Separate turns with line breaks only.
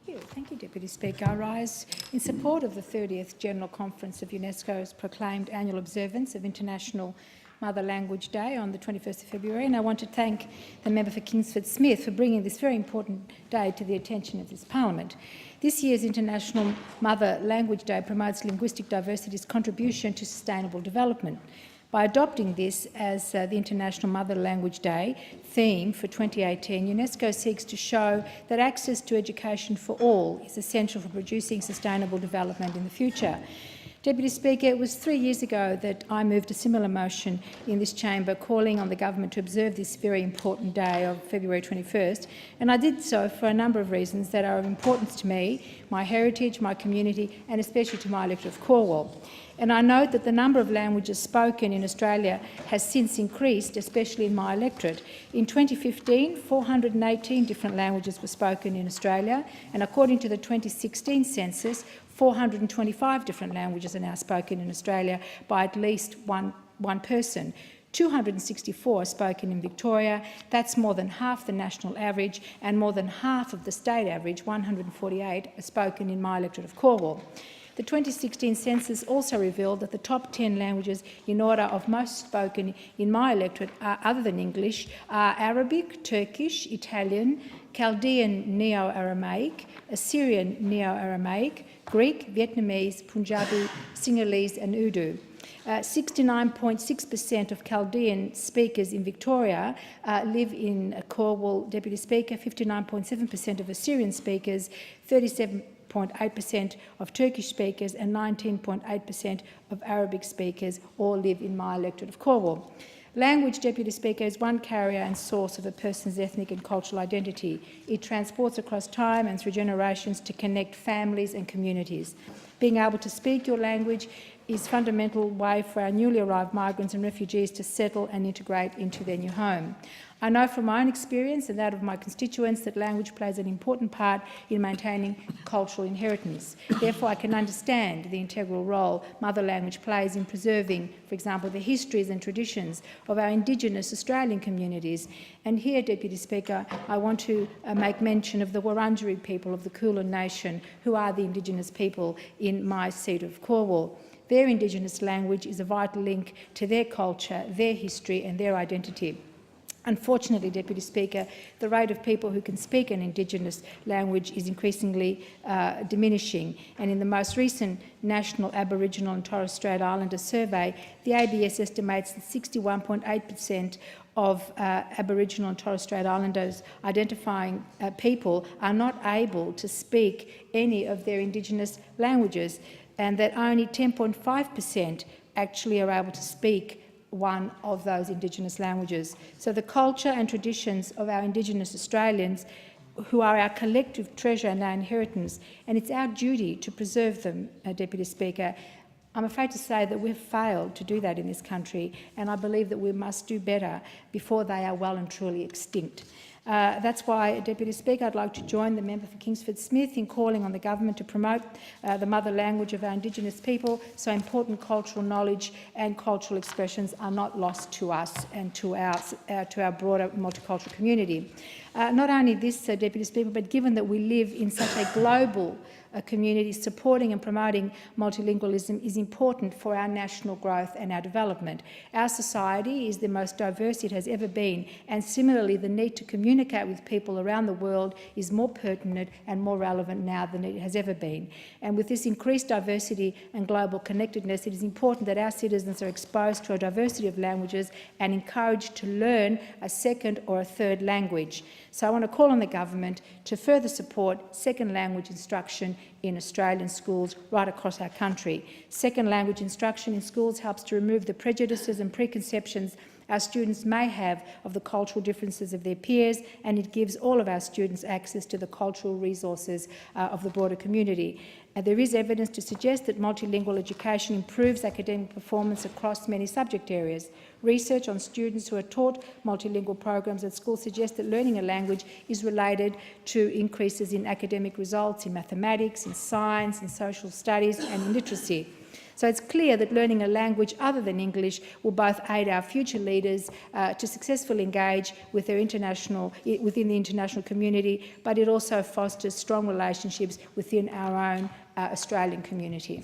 Thank you, Deputy Speaker. I rise in support of the 30th General Conference of UNESCO's proclaimed annual observance of International Mother Language Day on the 21st of February, and I want to thank the member for Kingsford Smith for bringing this very important day to the attention of this Parliament. This year's International Mother Language Day promotes linguistic diversity's contribution to sustainable development. By adopting this as the International Mother Language Day theme for 2018, UNESCO seeks to show that access to education for all is essential for producing sustainable development in the future. Deputy Speaker, it was 3 years ago that I moved a similar motion in this chamber calling on the government to observe this very important day of February 21st, and I did so for a number of reasons that are of importance to me, my heritage, my community and especially to my electorate of Cornwall. And I note that the number of languages spoken in Australia has since increased, especially in my electorate. In 2015, 418 different languages were spoken in Australia, and according to the 2016 census, 425 different languages are now spoken in Australia by at least one person. 264 are spoken in Victoria. That's more than half the national average and more than half of the state average, 148, are spoken in my electorate of Cornwall. The 2016 census also revealed that the top 10 languages in order of most spoken in my electorate, other than English, are Arabic, Turkish, Italian, Chaldean Neo-Aramaic, Assyrian Neo-Aramaic, Greek, Vietnamese, Punjabi, Sinhalese and Urdu. 69.6% of Chaldean speakers in Victoria live in Cornwall, Deputy Speaker, 59.7% of Assyrian speakers, 37.8% of Turkish speakers and 19.8% of Arabic speakers all live in my electorate of Cornwall. Language, Deputy Speaker, is one carrier and source of a person's ethnic and cultural identity. It transports across time and through generations to connect families and communities. Being able to speak your language is a fundamental way for our newly arrived migrants and refugees to settle and integrate into their new home. I know from my own experience and that of my constituents that language plays an important part in maintaining cultural inheritance. Therefore, I can understand the integral role mother language plays in preserving, for example, the histories and traditions of our Indigenous Australian communities. And here, Deputy Speaker, I want to make mention of the Wurundjeri people of the Kulin Nation, who are the Indigenous people in my seat of Cornwall. Their Indigenous language is a vital link to their culture, their history and their identity. Unfortunately, Deputy Speaker, the rate of people who can speak an Indigenous language is increasingly diminishing, and in the most recent National Aboriginal and Torres Strait Islander survey, the ABS estimates that 61.8% of Aboriginal and Torres Strait Islanders identifying people are not able to speak any of their Indigenous languages, and that only 10.5% actually are able to speak one of those Indigenous languages. So the culture and traditions of our Indigenous Australians, who are our collective treasure and our inheritance, and it's our duty to preserve them, Deputy Speaker. I'm afraid to say that we've failed to do that in this country, and I believe that we must do better before they are well and truly extinct. That's why, Deputy Speaker, I'd like to join the member for Kingsford Smith in calling on the government to promote the mother language of our Indigenous people so important cultural knowledge and cultural expressions are not lost to us and to our broader multicultural community. Not only this, Deputy Speaker, but given that we live in such a global community, supporting and promoting multilingualism is important for our national growth and our development. Our society is the most diverse it has ever been, and similarly the need to communicate with people around the world is more pertinent and more relevant now than it has ever been. And with this increased diversity and global connectedness, it is important that our citizens are exposed to a diversity of languages and encouraged to learn a second or a third language. So I want to call on the government to further support second language instruction in Australian schools right across our country. Second language instruction in schools helps to remove the prejudices and preconceptions our students may have of the cultural differences of their peers, and it gives all of our students access to the cultural resources of the broader community. There is evidence to suggest that multilingual education improves academic performance across many subject areas. Research on students who are taught multilingual programs at school suggests that learning a language is related to increases in academic results in mathematics, in science, in social studies and in literacy. So it's clear that learning a language other than English will both aid our future leaders to successfully engage with within the international community, but it also fosters strong relationships within our own Australian community.